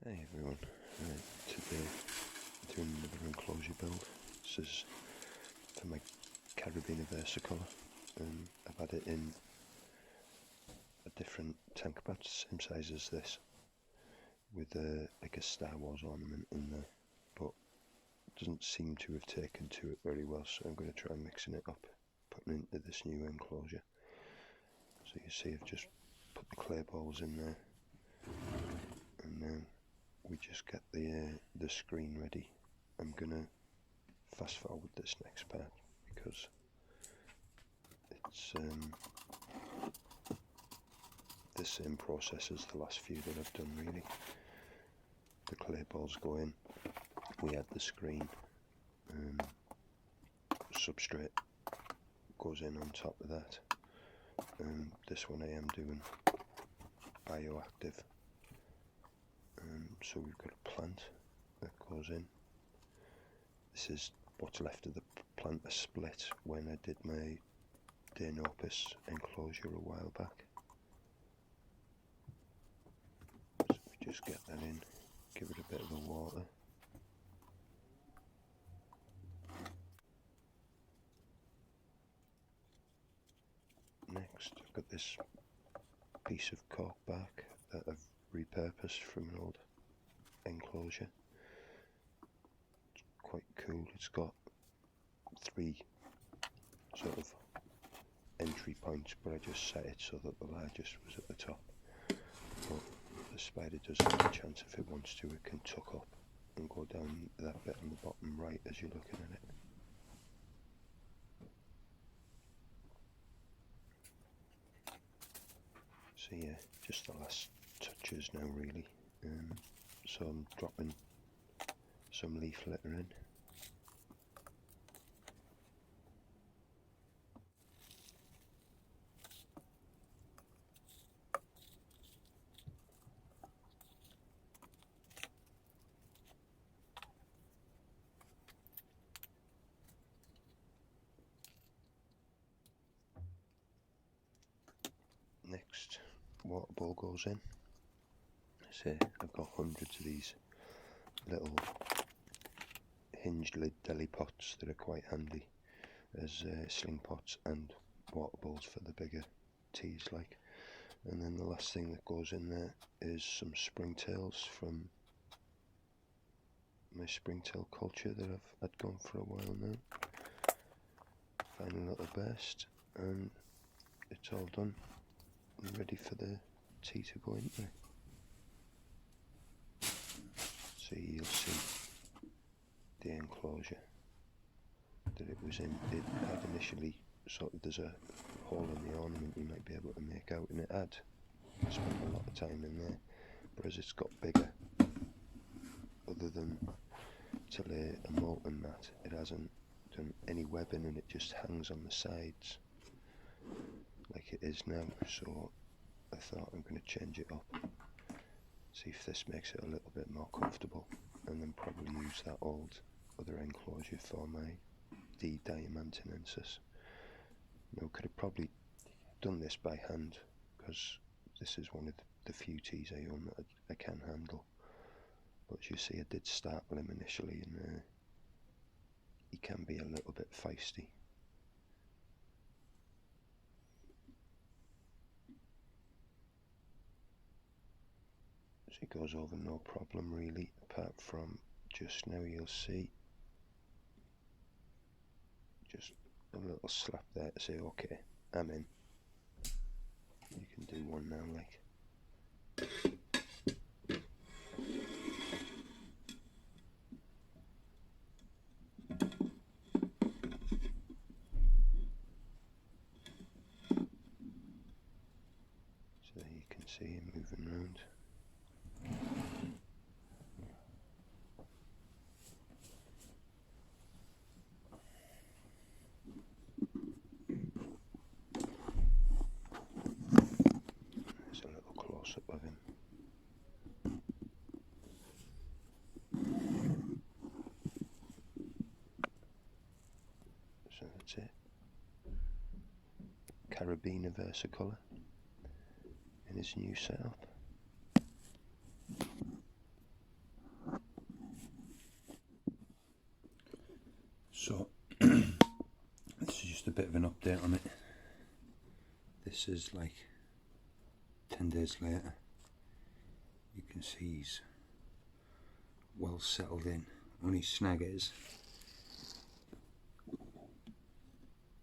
Hey everyone, today I'm doing another enclosure build. This is for my Caribena versicolor. I've had it in a different tank batch, same size as this, with like a Star Wars ornament in there, but it doesn't seem to have taken to it very well, so I'm going to try mixing it up, putting it into this new enclosure. So you see I've just put the clay balls in there, and now we just get the screen ready. I'm gonna fast forward this next part because it's the same process as the last few that I've done really. The clay balls go in, we add the screen, substrate goes in on top of that. This one I am doing bioactive. So we've got a plant that goes in. This is what's left of the plant I split when I did my Denopus enclosure a while back. So we just get that in, give it a bit of a water. Next I've got this piece of cork bark that I've repurposed from an old enclosure. It's quite cool. It's got 3 sort of entry points, but I just set it so that the largest was at the top. But the spider does have a chance, if it wants to, it can tuck up and go down that bit on the bottom right as you're looking at it. So yeah, just the last touches now really. So I'm dropping some leaf litter in. Next, water ball goes in. So I've got hundreds of these little hinged lid deli pots that are quite handy as sling pots and water bowls for the bigger teas like. And then the last thing that goes in there is some springtails from my springtail culture that I've had gone for a while now. Final little burst and it's all done and ready for the tea to go in there. So you'll see the enclosure that it was in. It had initially sort of, there's a hole in the ornament you might be able to make out, and it had. I spent a lot of time in there, but as it's got bigger, other than to lay a moulting mat, it hasn't done any webbing and it just hangs on the sides like it is now. So I thought I'm going to change it up, see if this makes it a little bit more comfortable, and then probably use that old other enclosure for my D. diamantinensis. Now, could have probably done this by hand because this is one of the few teas I own that I can handle. But as you see, I did startle him initially, and he can be a little bit feisty. So he goes over no problem really, apart from just now you'll see just a little slap there to say, okay, I'm in. You can do one now, like. So there you can see him moving around. There's a little close-up of him. So that's it. Caribena versicolor in his new setup. So this is just a bit of an update on it. This is like 10 days later. You can see he's well settled in. Only snag is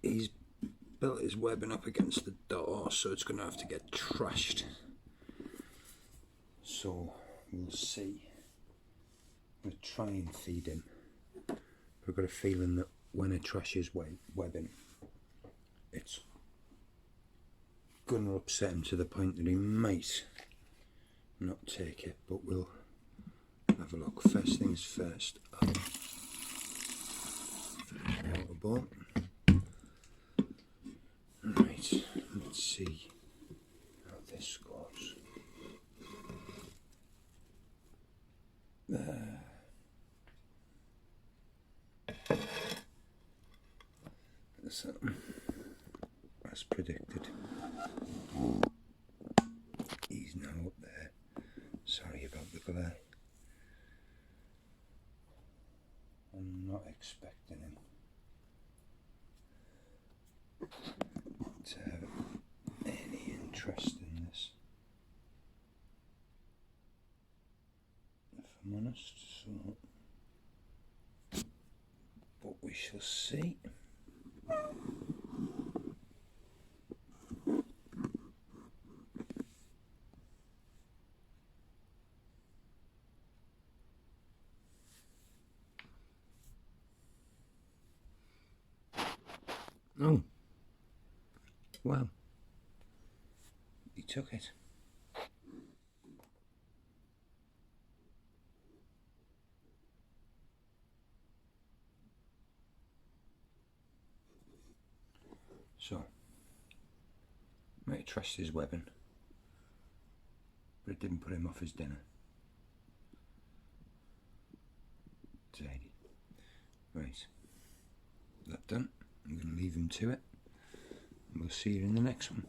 he's built his webbing up against the door, so it's going to have to get trashed. So we'll see. I'm going to try and feed him. I've got a feeling that when it trashes webbing, it's going to upset him to the point that he might not take it, but we'll have a look. First things first, water ball. Right, let's see how this goes. There. So, as predicted, he's now up there. Sorry about the glare. I'm not expecting him to have any interest in this, if I'm honest, so, but we shall see. Oh, well, he took it. So, might have trashed his weapon, but it didn't put him off his dinner. Tidy. Right, that done. I'm going to leave him to it, and we'll see you in the next one.